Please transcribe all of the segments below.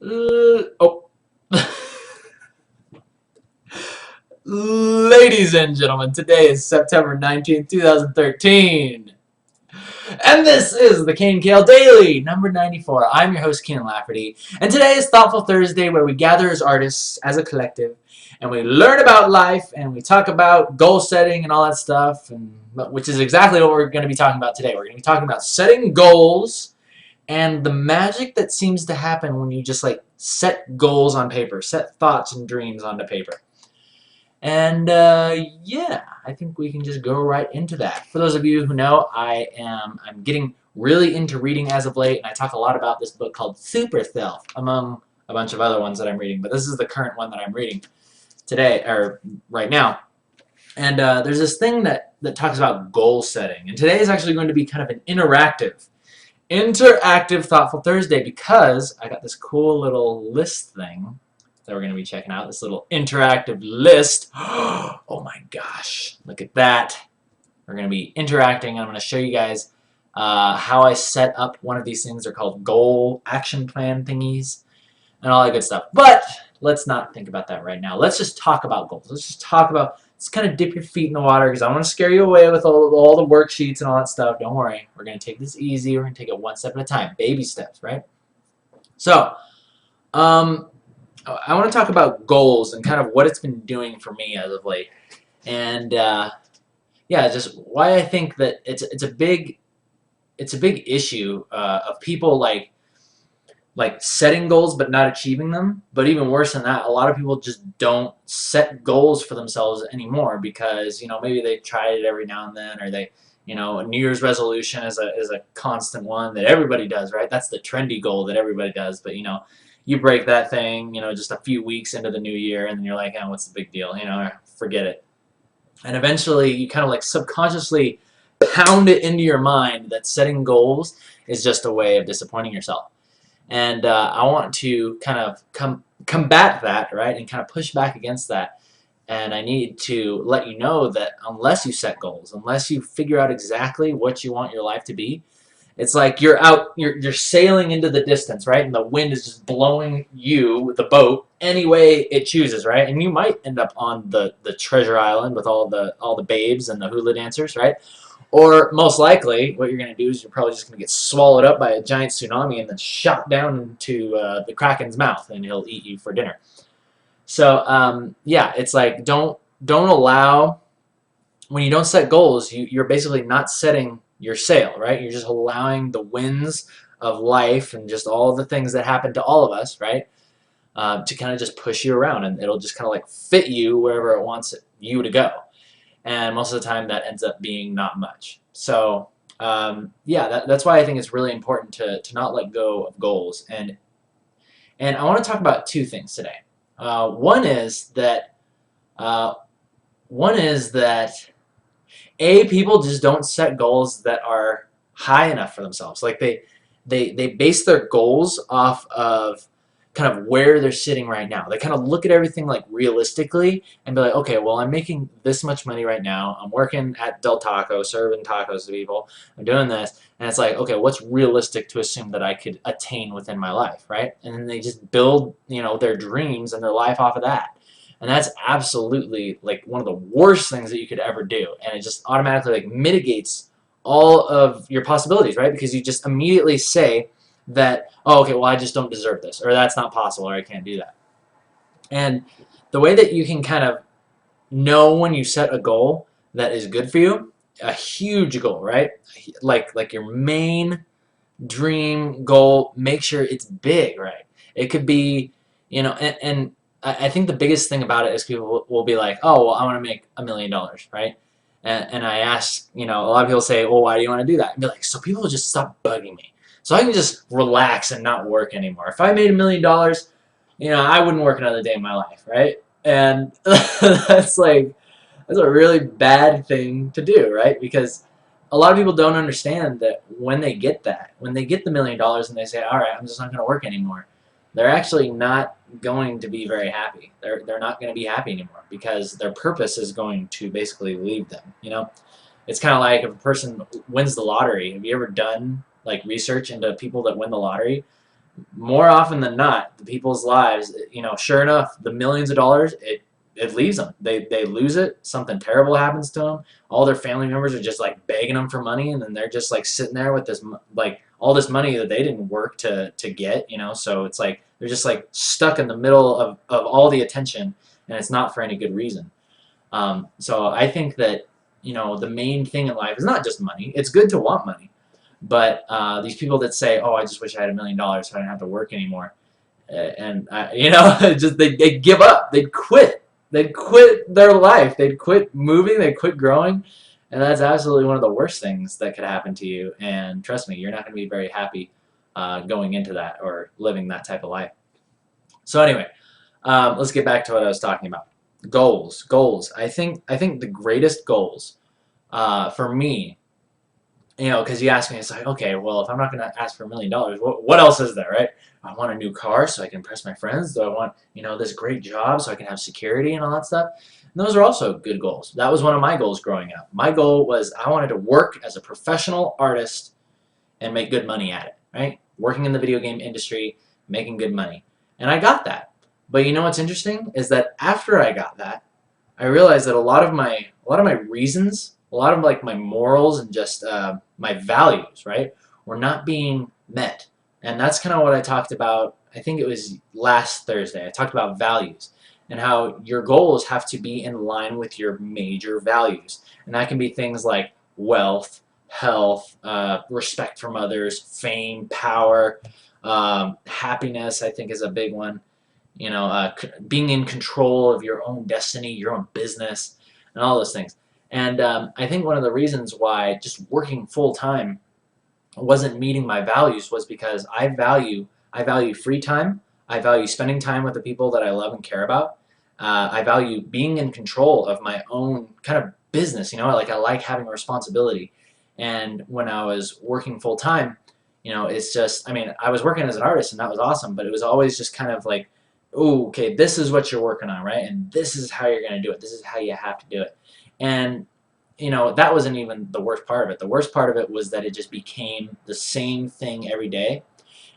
Oh. Ladies and gentlemen, today is September 19th, 2013. And this is the KNKL Daily, number 94. I'm your host, Kienan Lafferty. And today is Thoughtful Thursday, where we gather as artists, as a collective, and we learn about life, and we talk about goal setting and all that stuff, which is exactly what we're going to be talking about today. We're going to be talking about setting goals and the magic that seems to happen when you just like set goals on paper, set thoughts and dreams onto paper. And yeah, I think we can just go right into that. For those of you who know, I'm getting really into reading as of late, and I talk a lot about this book called Super Self, among a bunch of other ones that I'm reading. But this is the current one that I'm reading today, or right now. And there's this thing that talks about goal setting, and today is actually going to be kind of an interactive Thoughtful Thursday, because I got this cool little list thing that we're going to be checking out, this little interactive list. Oh my gosh, look at that. We're going to be interacting, and I'm going to show you guys how I set up one of these things. They're called goal action plan thingies and all that good stuff. But let's not think about that right now. Let's just talk about goals. Let's kind of dip your feet in the water, because I don't want to scare you away with all the worksheets and all that stuff. Don't worry. We're going to take this easy. We're going to take it one step at a time. Baby steps, right? So, I want to talk about goals and kind of what it's been doing for me as of late, and yeah, just why I think that it's a big issue of people like setting goals but not achieving them. But even worse than that, a lot of people just don't set goals for themselves anymore, because maybe they tried it every now and then, or they a New Year's resolution is a constant one that everybody does, right? That's the trendy goal that everybody does, but you break that thing, just a few weeks into the new year, and then you're like, oh, what's the big deal? Forget it. And eventually, you kind of like subconsciously pound it into your mind that setting goals is just a way of disappointing yourself. And I want to kind of combat that, right, and kind of push back against that. And I need to let you know that unless you set goals, unless you figure out exactly what you want your life to be, it's like you're sailing into the distance, right? And the wind is just blowing you, the boat, any way it chooses, right? And you might end up on the treasure island with all the babes and the hula dancers, right? Or most likely, what you're going to do is you're probably just going to get swallowed up by a giant tsunami and then shot down into the Kraken's mouth, and he'll eat you for dinner. So yeah, it's like don't allow, when you don't set goals, you're basically not setting your sail, right? You're just allowing the winds of life and just all the things that happen to all of us, right, to kind of just push you around, and it'll just kind of like fit you wherever it wants you to go. And most of the time, that ends up being not much. So yeah, that's why I think it's really important to not let go of goals. And I want to talk about two things today. One is that uh, people just don't set goals that are high enough for themselves. Like they base their goals off of kind of where they're sitting right now. They kind of look at everything like realistically and be like, okay, well, I'm making this much money right now. I'm working at Del Taco, serving tacos to people. I'm doing this. And it's like, okay, what's realistic to assume that I could attain within my life, right? And then they just build, their dreams and their life off of that. And that's absolutely like one of the worst things that you could ever do. And it just automatically like mitigates all of your possibilities, right? Because you just immediately say that, oh, okay, well, I just don't deserve this, or that's not possible, or I can't do that. And the way that you can kind of know when you set a goal that is good for you, a huge goal, right? Like your main dream goal, make sure it's big, right? It could be, and I think the biggest thing about it is people will be like, oh, well, I want to make $1,000,000, right? And I ask, a lot of people say, well, why do you want to do that? And be like, so people will just stop bugging me. So I can just relax and not work anymore. If I made $1,000,000, I wouldn't work another day in my life, right? And that's a really bad thing to do, right? Because a lot of people don't understand that when they get the $1,000,000 and they say, all right, I'm just not going to work anymore, they're actually not going to be very happy. They're not going to be happy anymore, because their purpose is going to basically leave them. It's kind of like if a person wins the lottery. Have you ever done like research into people that win the lottery? more often than not, the people's lives, sure enough, the millions of dollars, it leaves them. They lose it. Something terrible happens to them. All their family members are just like begging them for money, and then they're just like sitting there with this like all this money that they didn't work to get. So it's like they're just like stuck in the middle of all the attention, and it's not for any good reason. So I think that the main thing in life is not just money. It's good to want money, but these people that say, "Oh, I just wish I had $1 million so I didn't have to work anymore," and just they give up. They'd quit. They'd quit their life. They'd quit moving. They'd quit growing, and that's absolutely one of the worst things that could happen to you. And trust me, you're not going to be very happy going into that or living that type of life. So anyway, let's get back to what I was talking about. Goals. I think the greatest goals for me, because you ask me, it's like, okay, well, if I'm not going to ask for $1 million, what else is there, right? I want a new car so I can impress my friends. Do I want, this great job so I can have security and all that stuff? And those are also good goals. That was one of my goals growing up. My goal was I wanted to work as a professional artist and make good money at it, right? Working in the video game industry, making good money. And I got that. But what's interesting is that after I got that, I realized that a lot of my reasons, a lot of like my morals and just my values, right, were not being met. And that's kind of what I talked about. I think it was last Thursday. I talked about values and how your goals have to be in line with your major values. And that can be things like wealth, health, respect from others, fame, power, happiness, I think is a big one. Being in control of your own destiny, your own business, and all those things. And I think one of the reasons why just working full time wasn't meeting my values was because I value free time. I value spending time with the people that I love and care about. I value being in control of my own kind of business. I like having a responsibility. And when I was working full time, it's just, I was working as an artist and that was awesome, but it was always just kind of like, oh, okay, this is what you're working on, right? And this is how you're going to do it. This is how you have to do it. And, that wasn't even the worst part of it. The worst part of it was that it just became the same thing every day,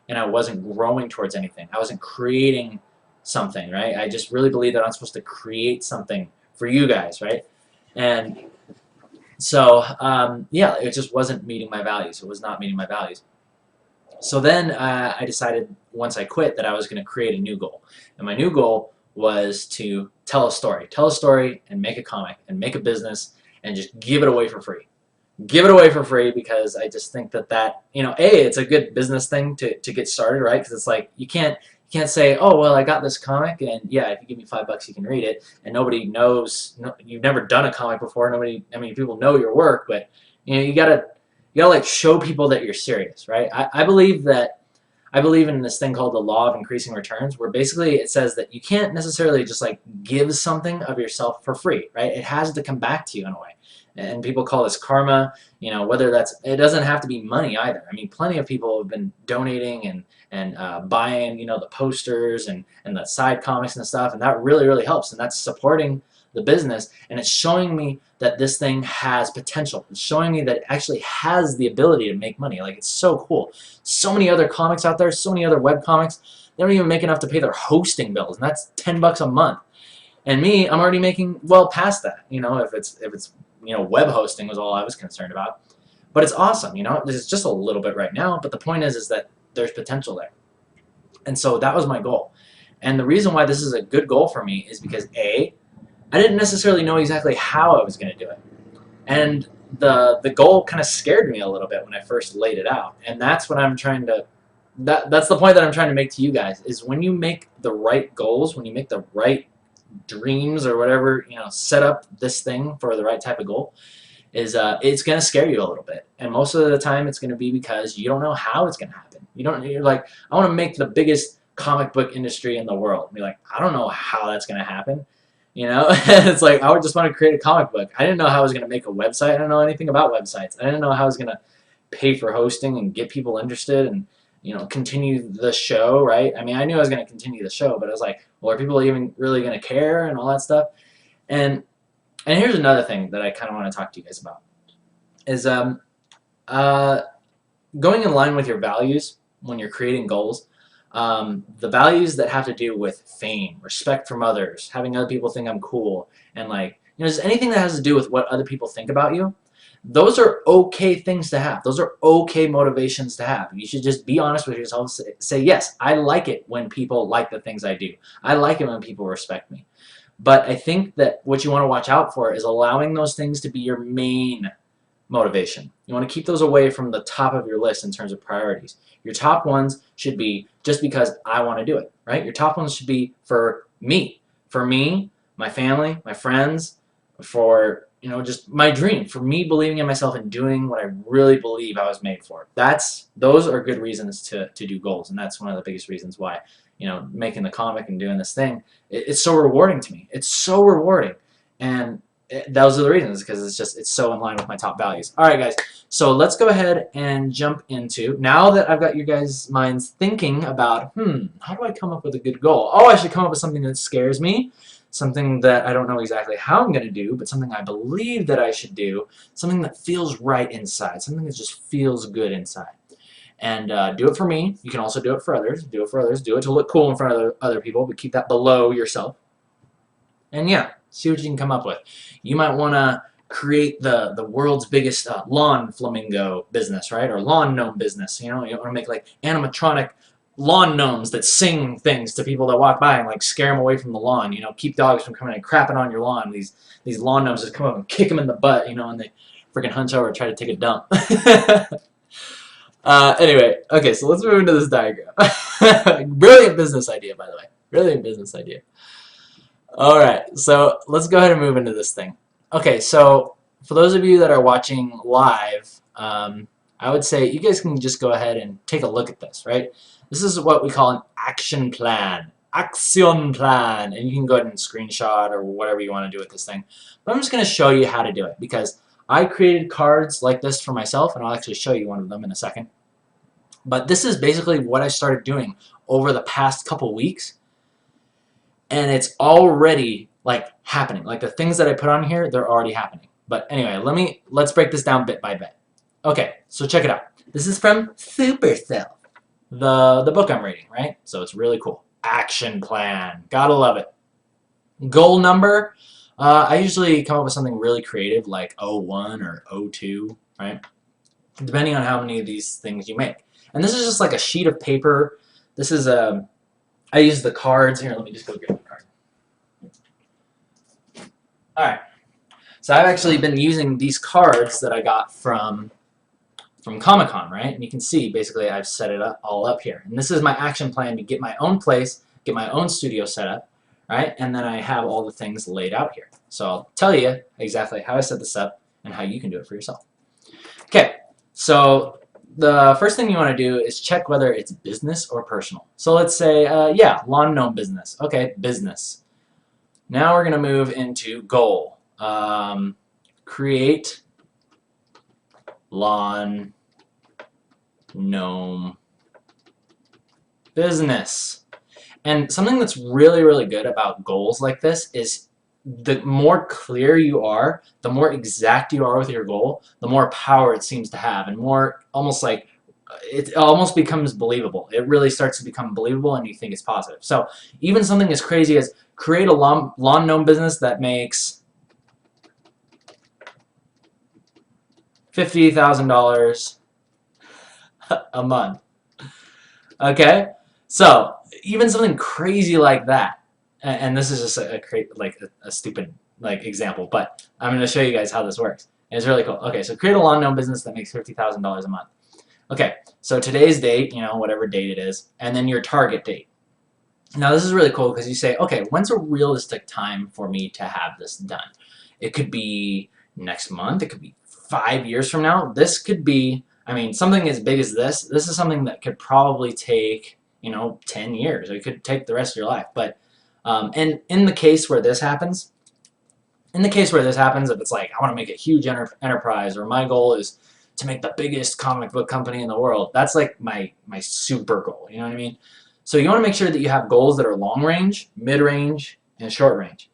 and I wasn't growing towards anything. I wasn't creating something, right? I just really believe that I'm supposed to create something for you guys, right? And so, yeah, it just wasn't meeting my values. It was not meeting my values. So then I decided once I quit that I was going to create a new goal. And my new goal was to tell a story and make a comic and make a business and just give it away for free. Give it away for free because I just think that it's a good business thing to get started, right? Because it's like you can't say, oh, well, I got this comic and yeah, if you give me $5 you can read it, and nobody knows, you've never done a comic before, people know your work, but you gotta like show people that you're serious, right? I believe in this thing called the law of increasing returns, where basically it says that you can't necessarily just like give something of yourself for free, right? It has to come back to you in a way. And people call this karma, whether it doesn't have to be money either. Plenty of people have been donating and buying, the posters and the side comics and stuff, and that really, really helps, and that's supporting the business, and it's showing me that this thing has potential. It's showing me that it actually has the ability to make money. Like, it's so cool. So many other comics out there, so many other web comics, they don't even make enough to pay their hosting bills, and that's $10 a month. And me, I'm already making well past that. If it's web hosting was all I was concerned about. But it's awesome. It's just a little bit right now, but the point is that there's potential there. And so that was my goal. And the reason why this is a good goal for me is because A, I didn't necessarily know exactly how I was going to do it. And the goal kind of scared me a little bit when I first laid it out. And that's what I'm trying to, that's the point that I'm trying to make to you guys, is when you make the right goals, when you make the right dreams or whatever, set up this thing for the right type of goal, is it's going to scare you a little bit. And most of the time it's going to be because you don't know how it's going to happen. You're like, I want to make the biggest comic book industry in the world. And you're like, I don't know how that's going to happen. It's like, I would just want to create a comic book. I didn't know how I was going to make a website. I didn't know anything about websites. I didn't know how I was going to pay for hosting and get people interested and, continue the show, right? I knew I was going to continue the show, but I was like, well, are people even really going to care and all that stuff? And here's another thing that I kind of want to talk to you guys about is going in line with your values when you're creating goals. The values that have to do with fame, respect from others, having other people think I'm cool, and like, just anything that has to do with what other people think about you, those are okay things to have. Those are okay motivations to have. You should just be honest with yourself. Say, yes, I like it when people like the things I do. I like it when people respect me. But I think that what you want to watch out for is allowing those things to be your main motivation. You want to keep those away from the top of your list in terms of priorities. Your top ones should be just because I want to do it, right? Your top ones should be for me, my family, my friends, for just my dream, for me believing in myself and doing what I really believe I was made for. Those are good reasons to do goals, and that's one of the biggest reasons why making the comic and doing this thing, it's so rewarding to me. It's so rewarding, and those are the reasons, because it's so in line with my top values. Alright guys, so let's go ahead and jump into, now that I've got you guys' minds thinking about, how do I come up with a good goal? Oh, I should come up with something that scares me, something that I don't know exactly how I'm going to do, but something I believe that I should do, something that feels right inside, something that just feels good inside. And do it for me. You can also do it for others. Do it for others. Do it to look cool in front of other people, but keep that below yourself. And yeah, see what you can come up with. You might want to create the world's biggest lawn flamingo business, right? Or lawn gnome business. You want to make like animatronic lawn gnomes that sing things to people that walk by and like scare them away from the lawn. Keep dogs from coming and crapping on your lawn. These lawn gnomes just come up and kick them in the butt, and they freaking hunch over and try to take a dump. Anyway, okay, so let's move into this diagram. Brilliant business idea, by the way. Brilliant business idea. Alright, so let's go ahead and move into this thing. Okay, so for those of you that are watching live, I would say you guys can just go ahead and take a look at this, right? This is what we call an action plan. Action plan. And you can go ahead and screenshot or whatever you want to do with this thing. But I'm just going to show you how to do it, because I created cards like this for myself, and I'll actually show you one of them in a second. But this is basically what I started doing over the past couple weeks, and it's already like happening. Like the things that I put on here, they're already happening. But anyway, let's break this down bit by bit. Okay, so check it out. This is from Supercell, the book I'm reading, right? So it's really cool. Action plan. Gotta love it. Goal number. I usually come up with something really creative like 01 or 02, right? Depending on how many of these things you make. And this is just like a sheet of paper. This is I use the cards. Here, let me just go get the card. Alright. So I've actually been using these cards that I got from Comic-Con, right? And you can see, basically, I've set it all up here. And this is my action plan to get my own place, get my own studio set up, right? And then I have all the things laid out here. So I'll tell you exactly how I set this up and how you can do it for yourself. Okay, so the first thing you want to do is check whether it's business or personal. So let's say, yeah, lawn gnome business. Okay, business. Now we're going to move into goal. Create lawn gnome business. And something that's really, really good about goals like this is the more clear you are, the more exact you are with your goal, the more power it seems to have, and more almost like it almost becomes believable. It really starts to become believable, and you think it's positive. So even something as crazy as create a lawn gnome business that makes $50,000 a month. Okay, so even something crazy like that, and this is just a stupid example, but I'm going to show you guys how this works. And it's really cool. Okay, so create a lawn gnome business that makes $50,000 a month. Okay, so today's date, whatever date it is, and then your target date. Now this is really cool because you say, okay, when's a realistic time for me to have this done? It could be next month. It could be 5 years from now. This could be, something as big as this. This is something that could probably take, 10 years. It could take the rest of your life. But, and in the case where this happens, if it's like, I want to make a huge enterprise, or my goal is to make the biggest comic book company in the world, that's like my super goal, you know what I mean? So you want to make sure that you have goals that are long range, mid range, and short range.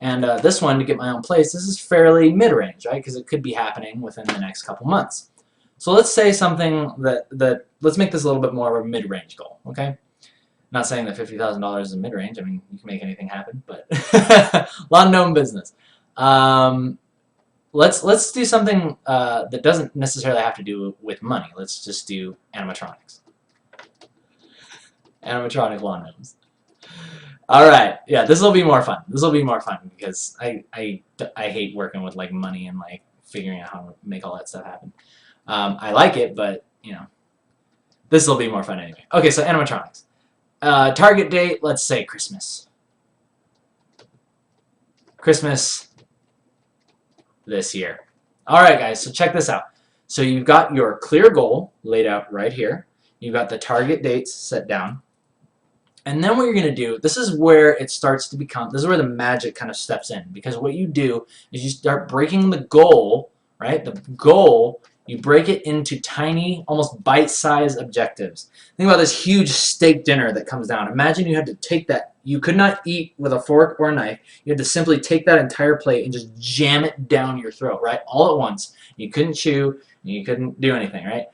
And this one, to get my own place, this is fairly mid range, right? Because it could be happening within the next couple months. So let's say something let's make this a little bit more of a mid range goal, okay? not saying that $50,000 is mid-range. I mean, you can make anything happen, but lawn gnome business. Let's do something that doesn't necessarily have to do with money. Let's just do animatronics. Animatronic lawn gnomes. All right, yeah, this will be more fun. This will be more fun because I hate working with like money and like figuring out how to make all that stuff happen. I like it, but you know, this will be more fun anyway. Okay, so animatronics. Target date, let's say Christmas. Christmas this year. All right, guys, so check this out. So you've got your clear goal laid out right here. You've got the target dates set down. And then what you're going to do, this is where it starts to become, this is where the magic kind of steps in. Because what you do is you start breaking the goal, right? The goal, you break it into tiny, almost bite-sized objectives. Think about this huge steak dinner that comes down. Imagine you had to take that. You could not eat with a fork or a knife. You had to simply take that entire plate and just jam it down your throat, right? All at once. You couldn't chew. You couldn't do anything, right?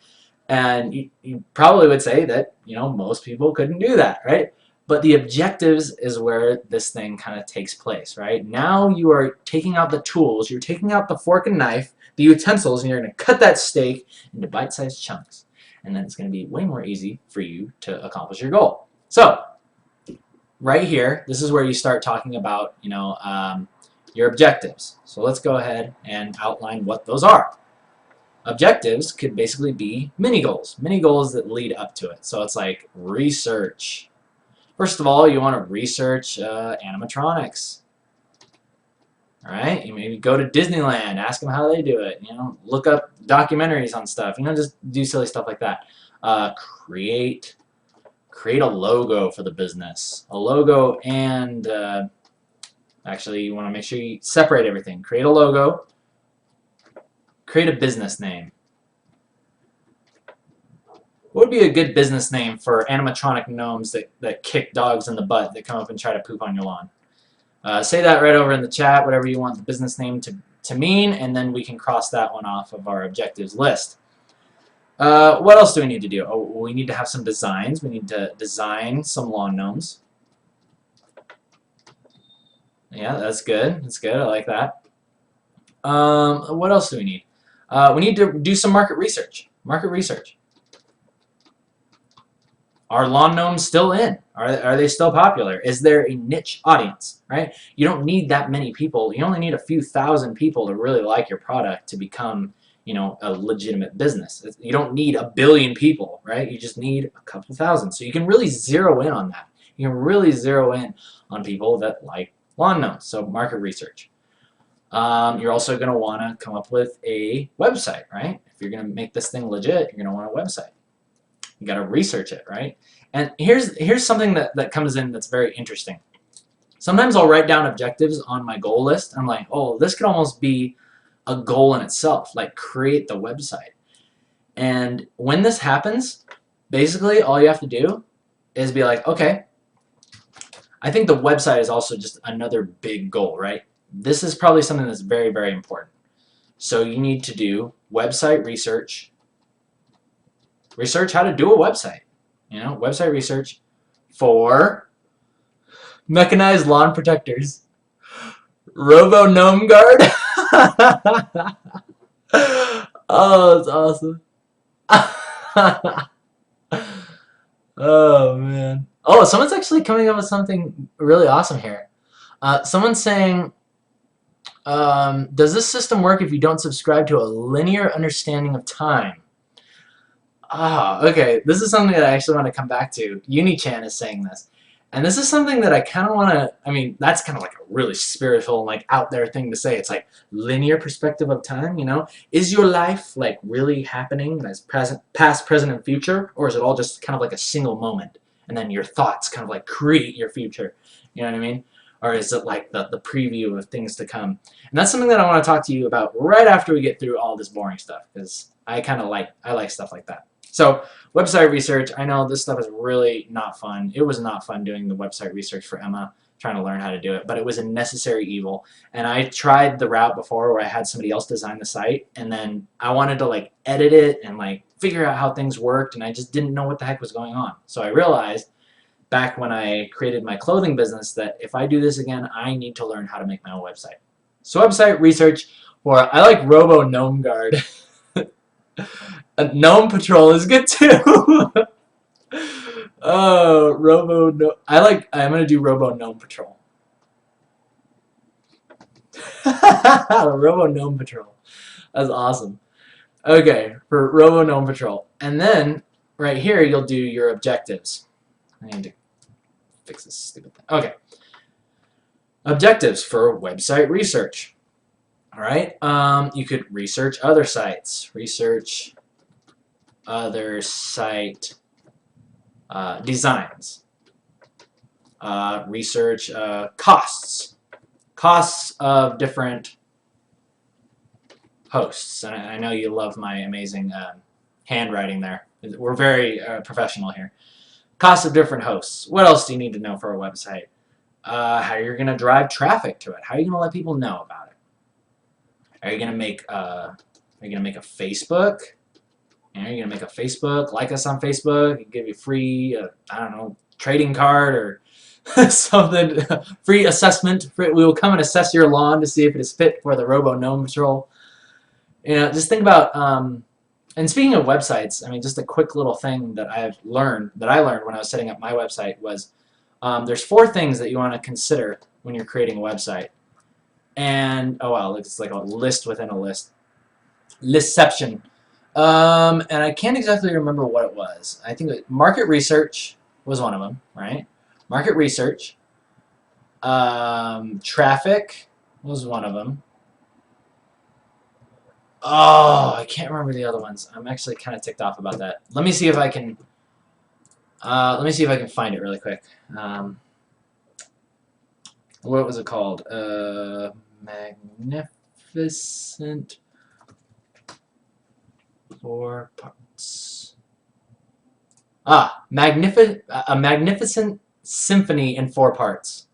And you probably would say that, you know, most people couldn't do that, right? But the objectives is where this thing kind of takes place, right? Now you are taking out the tools, you're taking out the fork and knife, the utensils, and you're going to cut that steak into bite-sized chunks. And then it's going to be way more easy for you to accomplish your goal. So, right here, this is where you start talking about, you know, your objectives. So let's go ahead and outline what those are. Objectives could basically be mini goals that lead up to it. So it's like research. First of all, you want to research animatronics. All right, you maybe go to Disneyland, ask them how they do it. You know, look up documentaries on stuff. You know, just do silly stuff like that. Create a logo for the business. A logo and actually, you want to make sure you separate everything. Create a logo. Create a business name. What would be a good business name for animatronic gnomes that kick dogs in the butt that come up and try to poop on your lawn? Say that right over in the chat, whatever you want the business name to mean, and then we can cross that one off of our objectives list. What else do we need to do? Oh, we need to have some designs. We need to design some lawn gnomes. Yeah, that's good. That's good. I like that. What else do we need? We need to do some market research. Market research. Are lawn gnomes still in? Are they still popular? Is there a niche audience, right? You don't need that many people. You only need a few thousand people to really like your product to become, you know, a legitimate business. You don't need a billion people, right? You just need a couple thousand. So you can really zero in on that. You can really zero in on people that like lawn gnomes. So market research. You're also going to want to come up with a website, right? If you're going to make this thing legit, you're going to want a website. You got to research it, right? And here's something that comes in that's very interesting. Sometimes I'll write down objectives on my goal list. I'm like, oh, this could almost be a goal in itself, like create the website. And when this happens, basically all you have to do is be like, okay, I think the website is also just another big goal, right? This is probably something that's very, very important. So you need to do website research. Research how to do a website. You know, website research for mechanized lawn protectors. Robo Gnome Guard. Oh, that's awesome. Oh, man. Oh, someone's actually coming up with something really awesome here. Someone's saying, does this system work if you don't subscribe to a linear understanding of time? Ah, okay. This is something that I actually want to come back to. Unichan is saying this. And this is something that I kind of want to, I mean, that's kind of like a really spiritual, like out there thing to say. It's like linear perspective of time, you know? Is your life like really happening as present, past, present, and future? Or is it all just kind of like a single moment? And then your thoughts kind of like create your future. You know what I mean? Or is it like the preview of things to come? And that's something that I want to talk to you about right after we get through all this boring stuff. Because I like stuff like that. So, website research, I know this stuff is really not fun. It was not fun doing the website research for Emma, trying to learn how to do it, but it was a necessary evil. And I tried the route before where I had somebody else design the site, and then I wanted to like edit it and like figure out how things worked, and I just didn't know what the heck was going on. So I realized back when I created my clothing business that if I do this again, I need to learn how to make my own website. So website research for, I like Robo Gnome Guard. Gnome Patrol is good too. Oh, I'm gonna do Robo Gnome Patrol. Robo Gnome Patrol. That's awesome. Okay, for Robo Gnome Patrol. And then, right here, you'll do your objectives. I need to fix this stupid thing. Okay. Objectives for website research. Alright, you could research other sites. Research other site designs. Research costs. Costs of different hosts. And I know you love my amazing handwriting there. We're very professional here. Costs of different hosts. What else do you need to know for a website? How you're going to drive traffic to it. How are you going to let people know about it? Are you going to make a Facebook? Are you going to make a Facebook? Like us on Facebook. Give you free, I don't know, trading card or something. Free assessment. We will come and assess your lawn to see if it is fit for the Robo Gnome Patrol. You know, just think about, and speaking of websites, I mean, just a quick little thing that I learned when I was setting up my website was there's 4 things that you want to consider when you're creating a website. And, oh wow, it's like a list within a list. Listception. And I can't exactly remember what it was. I think market research was one of them, right? Market research. Traffic was one of them. Oh, I can't remember the other ones. I'm actually kind of ticked off about that. Let me see if I can. Let me see if I can find it really quick. What was it called? Magnificent 4 parts. A magnificent symphony in 4 parts.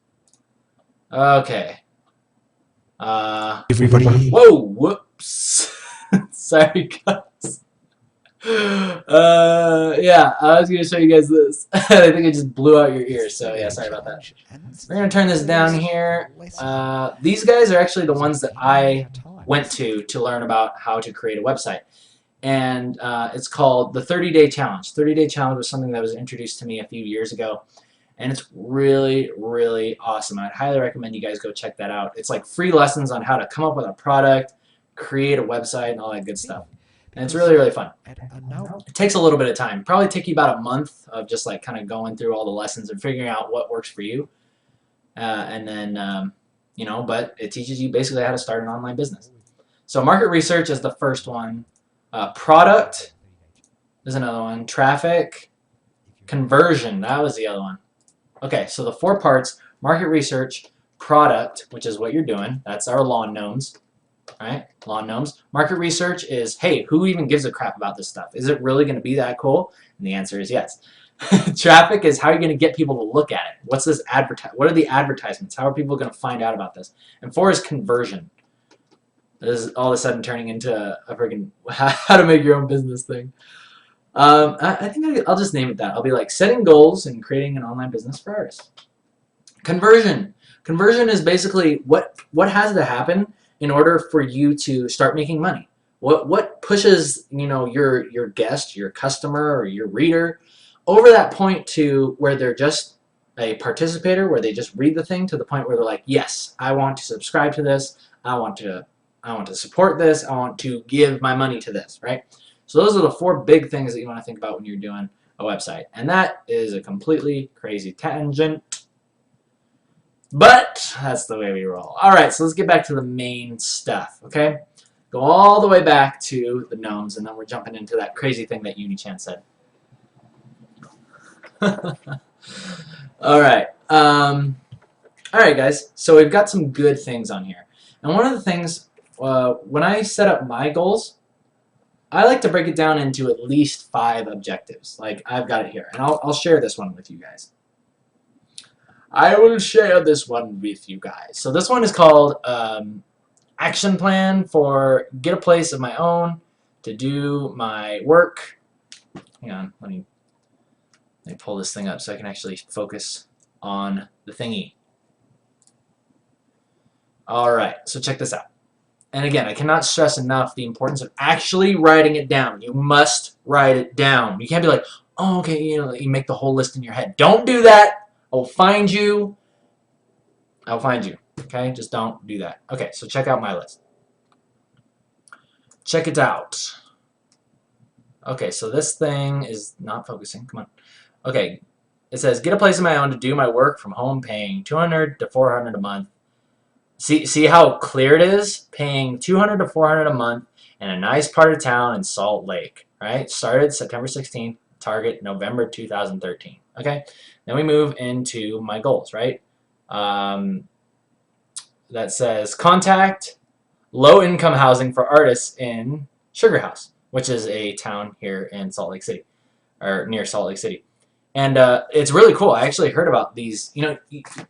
Okay. Everybody. Whoa! Whoops. Sorry, guys. Yeah, I was gonna show you guys this. I think it just blew out your ears, so yeah, sorry about that. We're gonna turn this down here. These guys are actually the ones that I went to learn about how to create a website. And it's called the 30-Day Challenge. 30-Day Challenge was something that was introduced to me a few years ago. And it's really, really awesome. I'd highly recommend you guys go check that out. It's like free lessons on how to come up with a product, create a website, and all that good stuff. And it's really, really fun. It takes a little bit of time. Probably take you about a month of just like kind of going through all the lessons and figuring out what works for you. And then, you know, but it teaches you basically how to start an online business. So market research is the first one. Product is another one. Traffic. Conversion. That was the other one. Okay, so the 4 parts: market research, product, which is what you're doing. That's our lawn gnomes. Right? Lawn gnomes. Market research is, hey, who even gives a crap about this stuff? Is it really going to be that cool? And the answer is yes. Traffic is how you're going to get people to look at it. What's this what are the advertisements? How are people going to find out about this? And 4 is conversion. This is all of a sudden turning into a freaking how to make your own business thing. I think I'll just name it that. I'll be like setting goals and creating an online business for artists. Conversion. Conversion is basically what has to happen in order for you to start making money. What pushes, you know, your guest, your customer, or your reader over that point to where they're just a participator, where they just read the thing to the point where they're like, yes, I want to subscribe to this. I want to support this. I want to give my money to this, right? So those are the 4 big things that you want to think about when you're doing a website. And that is a completely crazy tangent. But that's the way we roll. All right, so let's get back to the main stuff, okay? Go all the way back to the gnomes, and then we're jumping into that crazy thing that Unichan said. All right. All right, guys. So we've got some good things on here. And one of the things, when I set up my goals, I like to break it down into at least 5 objectives. Like, I've got it here. And I'll share this one with you guys. I will share this one with you guys. So this one is called Action Plan for Get a Place of My Own to Do My Work. Hang on. Let me pull this thing up so I can actually focus on the thingy. Alright, so check this out. And again, I cannot stress enough the importance of actually writing it down. You must write it down. You can't be like, oh, okay, you make the whole list in your head. Don't do that. I'll find you. I'll find you. Okay? Just don't do that. Okay, so check out my list. Check it out. Okay, so this thing is not focusing. Come on. Okay, it says, get a place of my own to do my work from home, paying $200 to $400 a month. See how clear it is? Paying $200 to $400 a month in a nice part of town in Salt Lake. Right? Started September 16th. Target November 2013. Okay? Then we move into my goals, right? That says, contact low-income housing for artists in Sugar House, which is a town here in Salt Lake City, or near Salt Lake City. And it's really cool. I actually heard about these. You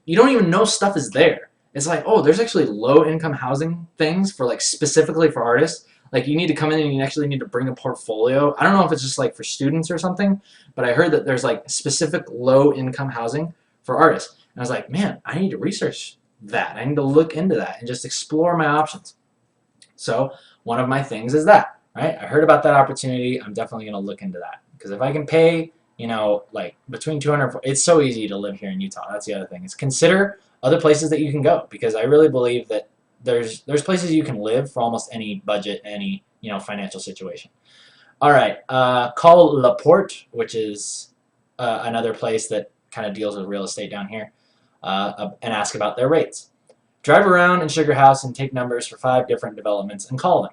don't even know stuff is there. It's like, oh, there's actually low-income housing things for like specifically for artists. Like you need to come in and you actually need to bring a portfolio. I don't know if it's just like for students or something, but I heard that there's like specific low-income housing for artists. And I was like, man, I need to research that. I need to look into that and just explore my options. So one of my things is that, right? I heard about that opportunity. I'm definitely going to look into that because if I can pay, like between 200, it's so easy to live here in Utah. That's the other thing. Is consider other places that you can go because I really believe that there's places you can live for almost any budget, any financial situation. All right, call Laporte, which is another place that kind of deals with real estate down here, and ask about their rates. Drive around in Sugar House and take numbers for 5 different developments and call them.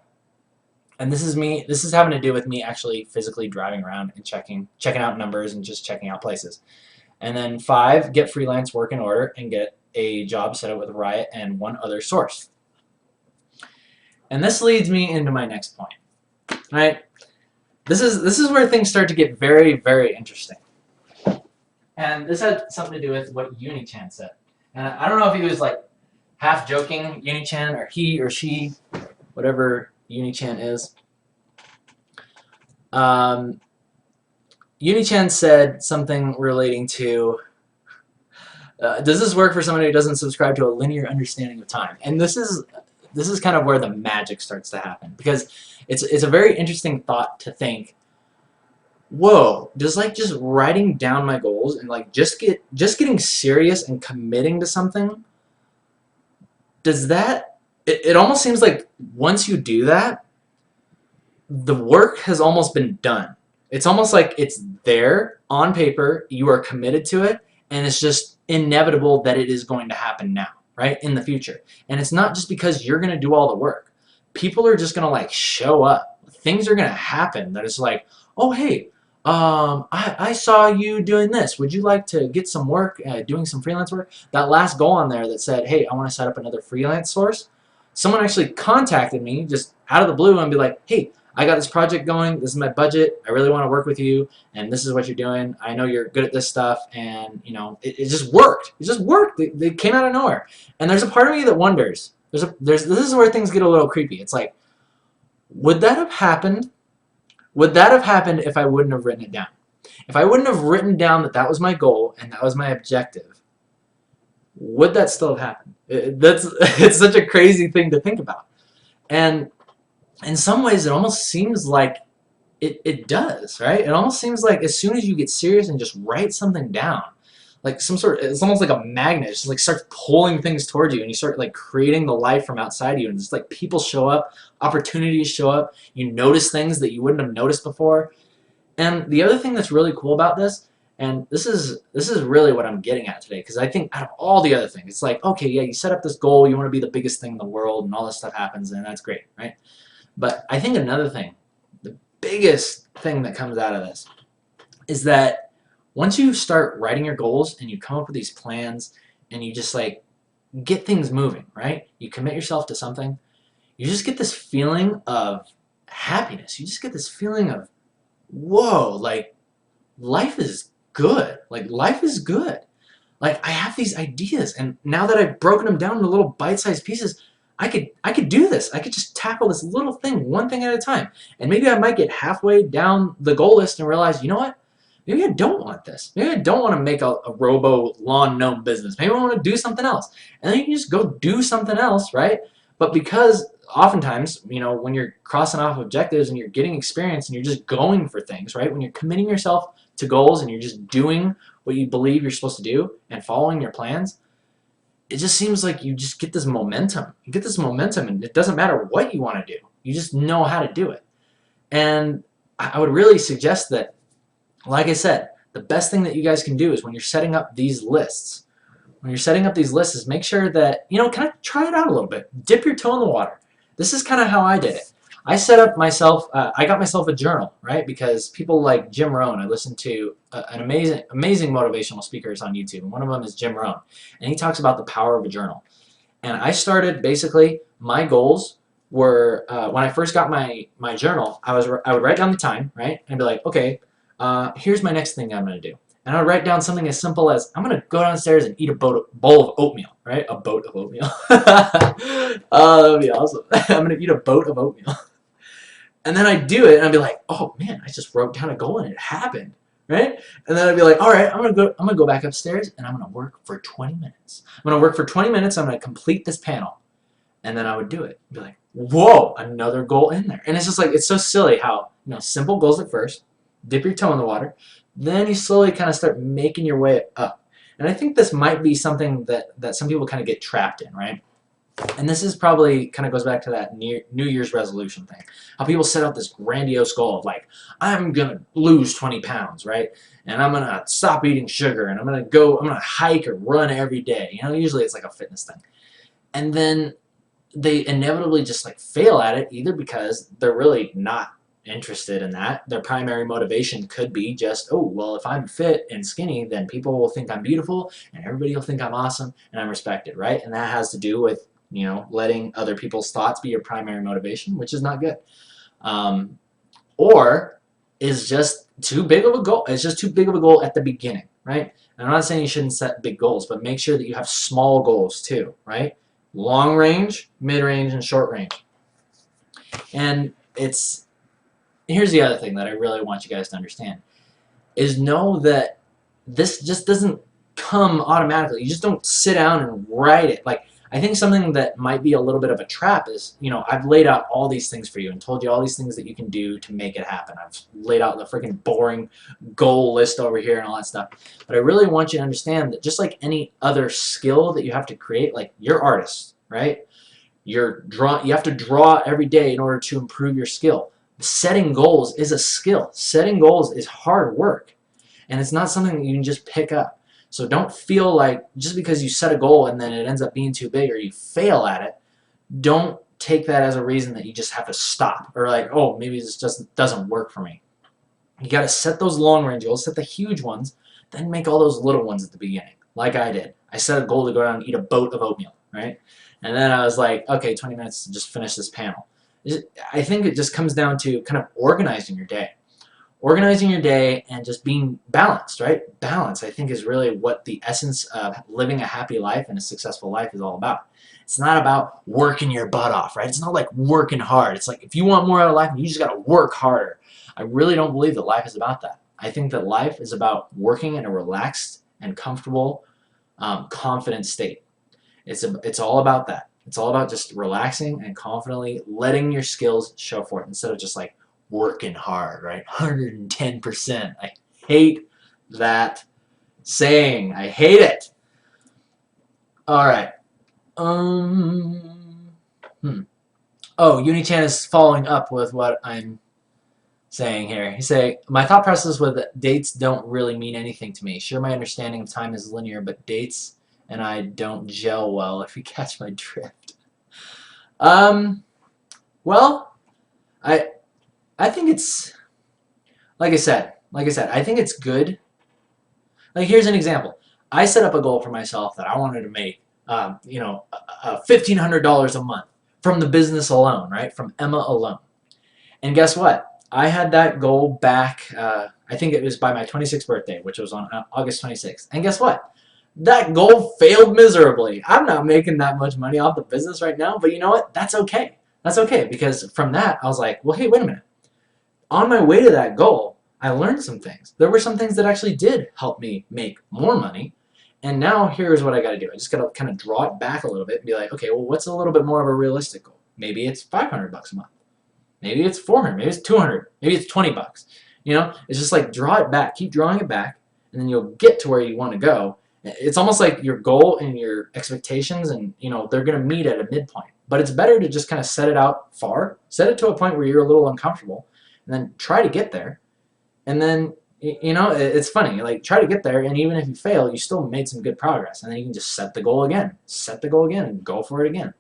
And this is having to do with me actually physically driving around and checking out numbers and just checking out places. And then 5, get freelance work in order and get a job set up with Riot and one other source. And this leads me into my next point. Right? This is where things start to get very, very interesting. And this had something to do with what Unichan said. And I don't know if he was like half joking, Unichan, or he or she, whatever Unichan is. Unichan said something relating to, does this work for somebody who doesn't subscribe to a linear understanding of time? And this is kind of where the magic starts to happen because it's a very interesting thought to think, whoa, does like just writing down my goals and like just getting serious and committing to something, does that, it almost seems like once you do that, the work has almost been done. It's almost like it's there on paper, you are committed to it, and it's just inevitable that it is going to happen now, right, in the future. And it's not just because you're going to do all the work. People are just going to like show up. Things are going to happen that it's like, oh, hey, I saw you doing this. Would you like to get some work, doing some freelance work? That last goal on there that said, hey, I want to set up another freelance source. Someone actually contacted me just out of the blue and be like, hey, I got this project going. This is my budget. I really want to work with you, and this is what you're doing. I know you're good at this stuff, and it just worked. It just worked. They came out of nowhere. And there's a part of me that wonders. This is where things get a little creepy. It's like, would that have happened? Would that have happened if I wouldn't have written it down? If I wouldn't have written down that that was my goal and that was my objective, would that still have happened? It's such a crazy thing to think about. And in some ways, it almost seems like it does, right? It almost seems like as soon as you get serious and just write something down, like it's almost like a magnet. It just like starts pulling things towards you, and you start like creating the life from outside you, and just like people show up, opportunities show up, you notice things that you wouldn't have noticed before. And the other thing that's really cool about this, and this is really what I'm getting at today, because I think out of all the other things, it's like, okay, yeah, you set up this goal, you want to be the biggest thing in the world, and all this stuff happens, and that's great, right? But I think another thing, the biggest thing that comes out of this, is that once you start writing your goals and you come up with these plans and you just like get things moving, right? You commit yourself to something, you just get this feeling of happiness. You just get this feeling of, whoa, like life is good. Like life is good. Like I have these ideas, and now that I've broken them down into little bite-sized pieces, I could do this. I could just tackle this little thing, one thing at a time. And maybe I might get halfway down the goal list and realize, you know what? Maybe I don't want this. Maybe I don't want to make a robo lawn gnome business. Maybe I want to do something else. And then you can just go do something else, right? But because oftentimes, when you're crossing off objectives and you're getting experience and you're just going for things, right? When you're committing yourself to goals and you're just doing what you believe you're supposed to do and following your plans, it just seems like you just get this momentum. You get this momentum, and it doesn't matter what you want to do. You just know how to do it. And I would really suggest that, like I said, the best thing that you guys can do is when you're setting up these lists, is make sure that, kind of try it out a little bit. Dip your toe in the water. This is kind of how I did it. I set up myself, I got myself a journal, right? Because people like Jim Rohn, I listen to an amazing motivational speakers on YouTube, and one of them is Jim Rohn, and he talks about the power of a journal. And I started, basically, my goals were, when I first got my journal, I would write down the time, right? And be like, okay, here's my next thing I'm going to do. And I would write down something as simple as, I'm going to go downstairs and eat a bowl of oatmeal, right? A boat of oatmeal. Oh, that would be awesome. I'm going to eat a boat of oatmeal. And then I'd do it, and I'd be like, oh, man, I just wrote down a goal, and it happened, right? And then I'd be like, all right, I'm gonna go back upstairs, and I'm going to work for 20 minutes. I'm going to work for 20 minutes. I'm going to complete this panel. And then I would do it. Be like, whoa, another goal in there. And it's just like, it's so silly how, simple goals at first, dip your toe in the water, then you slowly kind of start making your way up. And I think this might be something that some people kind of get trapped in, right? And this is probably kind of goes back to that New Year's resolution thing. How people set out this grandiose goal of like, I'm going to lose 20 pounds, right? And I'm going to stop eating sugar, and I'm going to hike or run every day. Usually it's like a fitness thing. And then they inevitably just like fail at it, either because they're really not interested in that. Their primary motivation could be just, oh, well, if I'm fit and skinny, then people will think I'm beautiful, and everybody will think I'm awesome, and I'm respected, right? And that has to do with letting other people's thoughts be your primary motivation, which is not good. Or is just too big of a goal. It's just too big of a goal at the beginning, right? And I'm not saying you shouldn't set big goals, but make sure that you have small goals too, right? Long range, mid-range, and short range. And here's the other thing that I really want you guys to understand, is know that this just doesn't come automatically. You just don't sit down and write it. Like, I think something that might be a little bit of a trap is, I've laid out all these things for you and told you all these things that you can do to make it happen. I've laid out the freaking boring goal list over here and all that stuff. But I really want you to understand that just like any other skill that you have to create, like you're artists, right? You have to draw every day in order to improve your skill. Setting goals is a skill. Setting goals is hard work. And it's not something that you can just pick up. So don't feel like just because you set a goal and then it ends up being too big or you fail at it, don't take that as a reason that you just have to stop, or like, oh, maybe this just doesn't work for me. You got to set those long range goals, set the huge ones, then make all those little ones at the beginning, like I did. I set a goal to go down and eat a boat of oatmeal, right? And then I was like, okay, 20 minutes to just finish this panel. I think it just comes down to kind of organizing your day. Organizing your day and just being balanced, right? Balance, I think, is really what the essence of living a happy life and a successful life is all about. It's not about working your butt off, right? It's not like working hard. It's like if you want more out of life, you just got to work harder. I really don't believe that life is about that. I think that life is about working in a relaxed and comfortable, confident state. It's all about that. It's all about just relaxing and confidently letting your skills show for it instead of just like working hard, right? 110%. I hate that saying. I hate it. All right. Oh, Unichan is following up with what I'm saying here. He's saying, my thought process with dates don't really mean anything to me. Sure, my understanding of time is linear, but dates and I don't gel well, if you catch my drift. Well, I think it's, like I said, I think it's good. Like, here's an example. I set up a goal for myself that I wanted to make, $1,500 a month from the business alone, right? From Emma alone. And guess what? I had that goal back, I think it was by my 26th birthday, which was on August 26th. And guess what? That goal failed miserably. I'm not making that much money off the business right now, but you know what? That's okay. That's okay, because from that, I was like, well, hey, wait a minute. On my way to that goal, I learned some things. There were some things that actually did help me make more money. And now here's what I got to do. I just got to kind of draw it back a little bit and be like, okay, well, what's a little bit more of a realistic goal? Maybe it's $500 a month. Maybe it's 400. Maybe it's 200. Maybe it's 20 bucks. You know, it's just like draw it back. Keep drawing it back, and then you'll get to where you want to go. It's almost like your goal and your expectations, and you know they're going to meet at a midpoint. But it's better to just kind of set it out far, set it to a point where you're a little uncomfortable, and then try to get there. And then you know it's funny, like try to get there, and even if you fail, you still made some good progress. And then you can just set the goal again, and go for it again.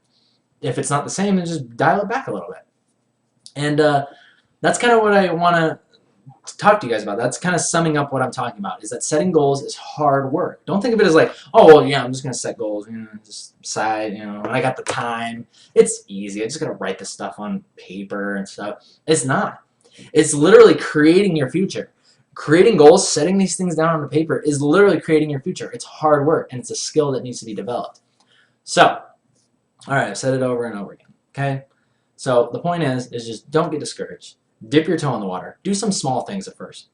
If it's not the same, then just dial it back a little bit. And that's kind of what I want to talk to you guys about. That's kind of summing up what I'm talking about, is that setting goals is hard work. Don't think of it as like, oh, well, yeah, I'm just going to set goals, you know, just decide, you know, when I got the time. It's easy. I just got to write this stuff on paper and stuff. It's not. It's literally creating your future. Creating goals, setting these things down on the paper is literally creating your future. It's hard work, and it's a skill that needs to be developed. So, all right, I've said it over and over again, okay? So the point is just don't get discouraged. Dip your toe in the water. Do some small things at first.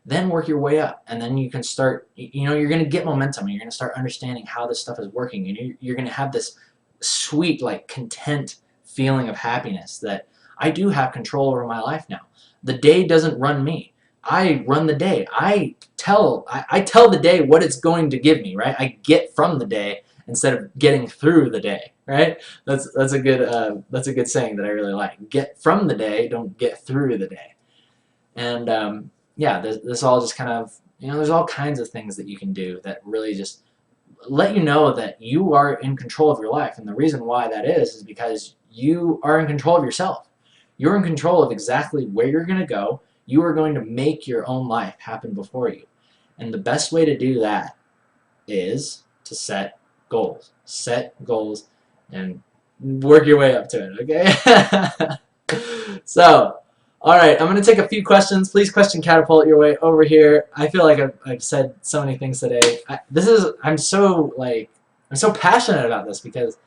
Then work your way up, and then you can start, you know, you're going to get momentum, and you're going to start understanding how this stuff is working, and you're going to have this sweet, like, content feeling of happiness that I do have control over my life now. The day doesn't run me. I run the day. I tell the day what it's going to give me, right? I get from the day instead of getting through the day, right? That's a good saying that I really like. Get from the day, don't get through the day. And yeah, this all just kind of, you know, there's all kinds of things that you can do that really just let you know that you are in control of your life. And the reason why that is because you are in control of yourself. You're in control of exactly where you're going to go. You are going to make your own life happen before you. And the best way to do that is to set goals. Set goals and work your way up to it, okay? So, all right, I'm going to take a few questions. Please question catapult your way over here. I feel like I've said so many things today. I'm so passionate about this because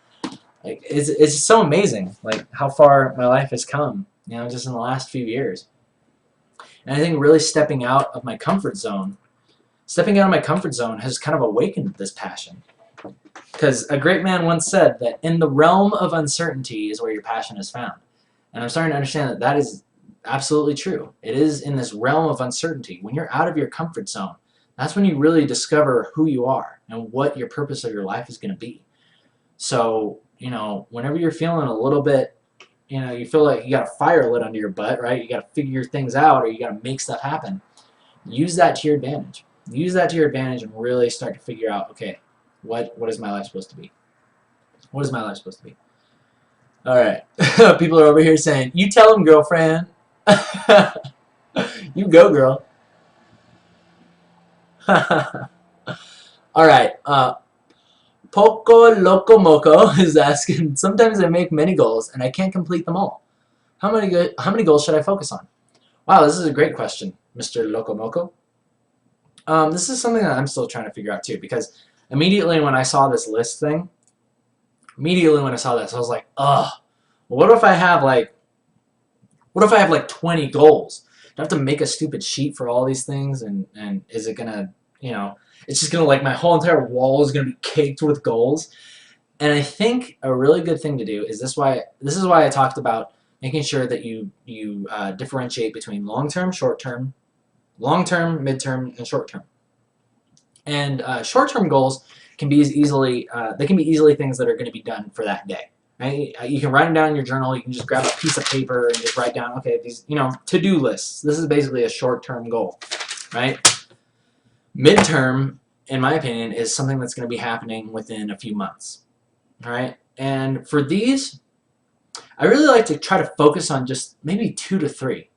like it's so amazing, like how far my life has come, you know, just in the last few years. And I think really stepping out of my comfort zone has kind of awakened this passion. Because a great man once said that in the realm of uncertainty is where your passion is found. And I'm starting to understand that that is absolutely true. It is in this realm of uncertainty. When you're out of your comfort zone, that's when you really discover who you are and what your purpose of your life is going to be. So, you know, whenever you're feeling a little bit, you know, you feel like you got a fire lit under your butt, right? You got to figure things out or you got to make stuff happen. Use that to your advantage. Use that to your advantage and really start to figure out, okay, what is my life supposed to be? What is my life supposed to be? All right. People are over here saying, you tell them, girlfriend. You go, girl. All right. Poco Loco Moco is asking, sometimes I make many goals and I can't complete them all. How many goals should I focus on? Wow, this is a great question, Mr. Loco Moco. This is something that I'm still trying to figure out too, because immediately when I saw this list thing, I was like, ugh, what if I have like 20 goals? Do I have to make a stupid sheet for all these things, and is it gonna, you know, it's just gonna, like, my whole entire wall is gonna be caked with goals. And I think a really good thing to do is this is why I talked about making sure that you differentiate between long-term, short-term, long-term, mid-term, and short-term. And short-term goals can be easily things that are going to be done for that day. Right? You can write them down in your journal. You can just grab a piece of paper and just write down, okay, these, you know, to-do lists. This is basically a short-term goal, right? Midterm, in my opinion, is something that's going to be happening within a few months. All right, and for these, I really like to try to focus on just maybe 2 to 3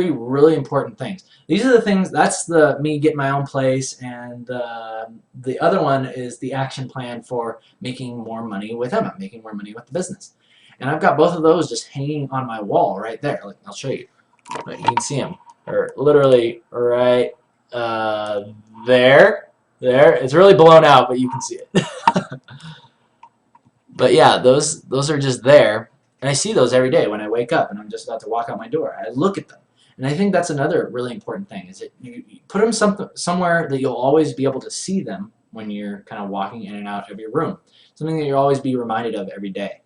really important things. These are the things, that's the me getting my own place, and the other one is the action plan for making more money with Emma, making more money with the business. And I've got both of those just hanging on my wall right there. Like, I'll show you. You can see them. They're literally right there. It's really blown out, but you can see it. But yeah, those are just there. And I see those every day when I wake up and I'm just about to walk out my door. I look at them. And I think that's another really important thing, is that you put them somewhere that you'll always be able to see them when you're kind of walking in and out of your room. Something that you'll always be reminded of every day.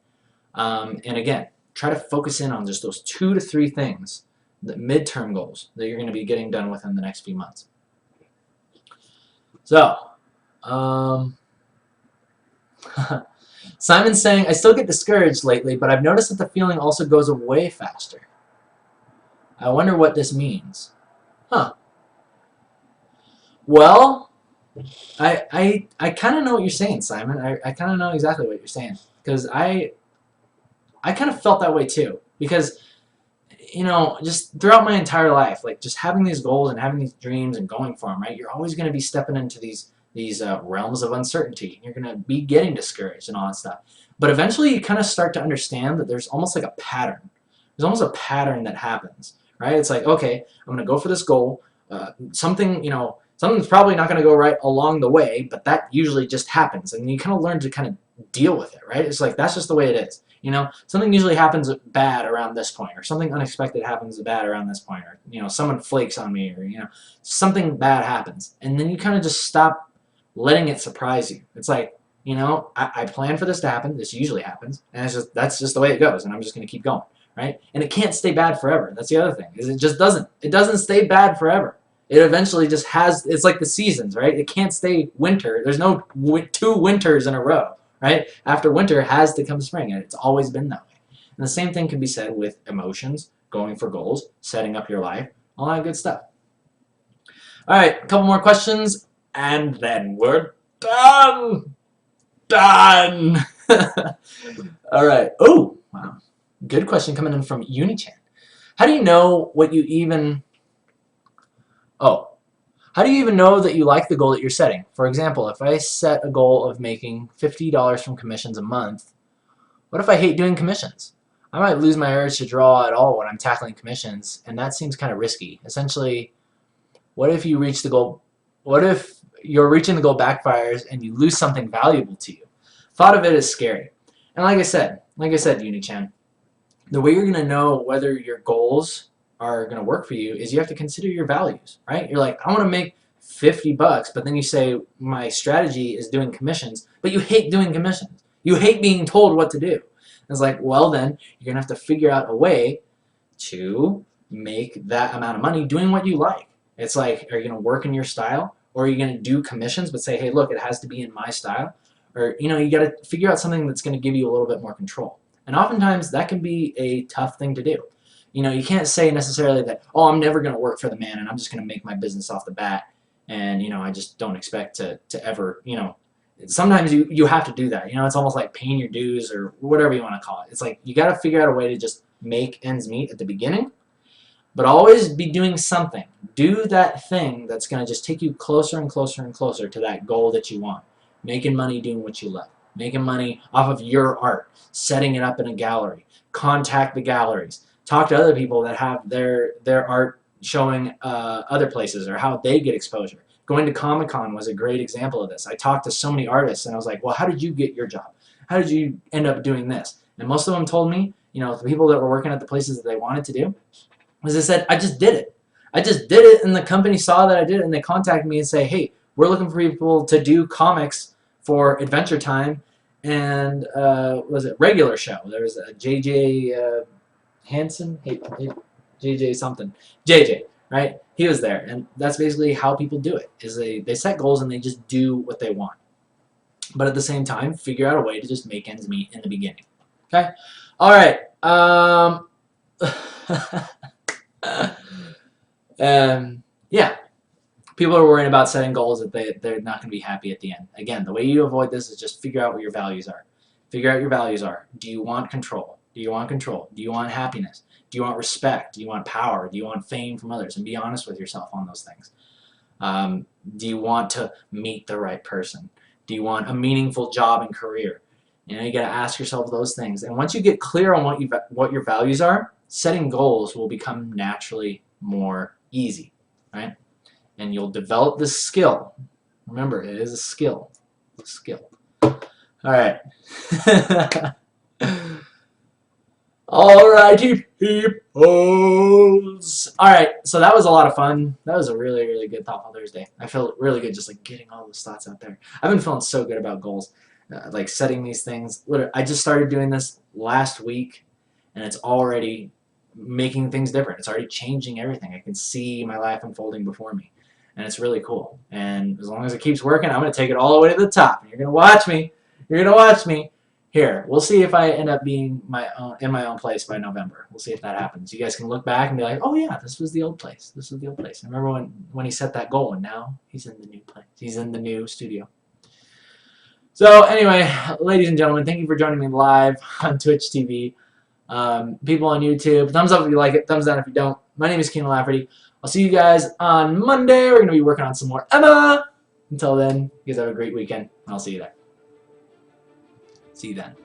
And again, try to focus in on just those 2 to 3 things, the midterm goals that you're going to be getting done within the next few months. So, Simon's saying, I still get discouraged lately, but I've noticed that the feeling also goes away faster. I wonder what this means. Huh. Well, I kind of know what you're saying, Simon. I kind of know exactly what you're saying. Because I kind of felt that way too. Because, you know, just throughout my entire life, like just having these goals and having these dreams and going for them, right? You're always going to be stepping into these realms of uncertainty. You're going to be getting discouraged and all that stuff. But eventually you kind of start to understand that there's almost like a pattern. There's almost a pattern that happens, right? It's like, okay, I'm going to go for this goal. Something's probably not going to go right along the way, but that usually just happens. And you kind of learn to kind of deal with it, right? It's like, that's just the way it is. You know, something usually happens bad around this point, or something unexpected happens bad around this point, or, you know, someone flakes on me, or, you know, something bad happens. And then you kind of just stop letting it surprise you. It's like, you know, I plan for this to happen. This usually happens. And that's just the way it goes. And I'm just going to keep going, right? And it can't stay bad forever. That's the other thing, is it just doesn't. It doesn't stay bad forever. It eventually just has, it's like the seasons, right? It can't stay winter. There's no 2 winters in a row, right? After winter has to come spring, and it's always been that way. And the same thing can be said with emotions, going for goals, setting up your life, all that good stuff. All right, a couple more questions, and then we're done. Done. All right. Oh, wow. Good question coming in from Unichan. How do you know what you even... Oh, how do you even know that you like the goal that you're setting? For example, if I set a goal of making $50 from commissions a month, what if I hate doing commissions? I might lose my urge to draw at all when I'm tackling commissions, and that seems kind of risky. Essentially, what if you reach the goal? What if you're reaching the goal backfires and you lose something valuable to you? Thought of it is scary. And like I said, Unichan, the way you're going to know whether your goals are going to work for you is you have to consider your values, right? You're like, I want to make $50, but then you say, my strategy is doing commissions, but you hate doing commissions. You hate being told what to do. It's like, well, then you're going to have to figure out a way to make that amount of money doing what you like. It's like, are you going to work in your style, or are you going to do commissions but say, hey, look, it has to be in my style? Or, you know, you got to figure out something that's going to give you a little bit more control. And oftentimes that can be a tough thing to do. You know, you can't say necessarily that, oh, I'm never going to work for the man and I'm just going to make my business off the bat, and, you know, I just don't expect to ever, you know, sometimes you have to do that. You know, it's almost like paying your dues or whatever you want to call it. It's like you got to figure out a way to just make ends meet at the beginning, but always be doing something. Do that thing that's going to just take you closer and closer and closer to that goal that you want. Making money doing what you love. Making money off of your art. Setting it up in a gallery. Contact the galleries. Talk to other people that have their art showing other places, or how they get exposure. Going to Comic-Con was a great example of this. I talked to so many artists, and I was like, well, how did you get your job? How did you end up doing this? And most of them told me, you know, the people that were working at the places that they wanted to do, was they said, I just did it. I just did it, and the company saw that I did it, and they contacted me and say, hey, we're looking for people to do comics for Adventure Time and, was it Regular Show? There was a JJ Hansen, hey, JJ something, JJ, right? He was there, and that's basically how people do it, is they set goals and they just do what they want. But at the same time, figure out a way to just make ends meet in the beginning. Okay? All right. Yeah. People are worrying about setting goals that they're not going to be happy at the end. Again, the way you avoid this is just figure out what your values are. Figure out what your values are. Do you want control? Do you want control? Do you want happiness? Do you want respect? Do you want power? Do you want fame from others? And be honest with yourself on those things. Do you want to meet the right person? Do you want a meaningful job and career? You know, you got to ask yourself those things. And once you get clear on what your values are, setting goals will become naturally more easy, right? And you'll develop this skill. Remember, it is a skill. It's a skill. All right. Alrighty, peoples. Alright, so that was a lot of fun. That was a really, really good Thoughtful Thursday. I feel really good just like getting all those thoughts out there. I've been feeling so good about goals. Like setting these things. Literally, I just started doing this last week, and it's already making things different. It's already changing everything. I can see my life unfolding before me, and it's really cool. And as long as it keeps working, I'm going to take it all the way to the top. And you're going to watch me. You're going to watch me. Here, we'll see if I end up being in my own place by November. We'll see if that happens. You guys can look back and be like, oh yeah, this was the old place. This was the old place. I remember when he set that goal, and now he's in the new place. He's in the new studio. So anyway, ladies and gentlemen, thank you for joining me live on Twitch TV. People on YouTube, thumbs up if you like it, thumbs down if you don't. My name is Kienan Lafferty. I'll see you guys on Monday. We're going to be working on some more Emma. Until then, you guys have a great weekend, and I'll see you there. See you then.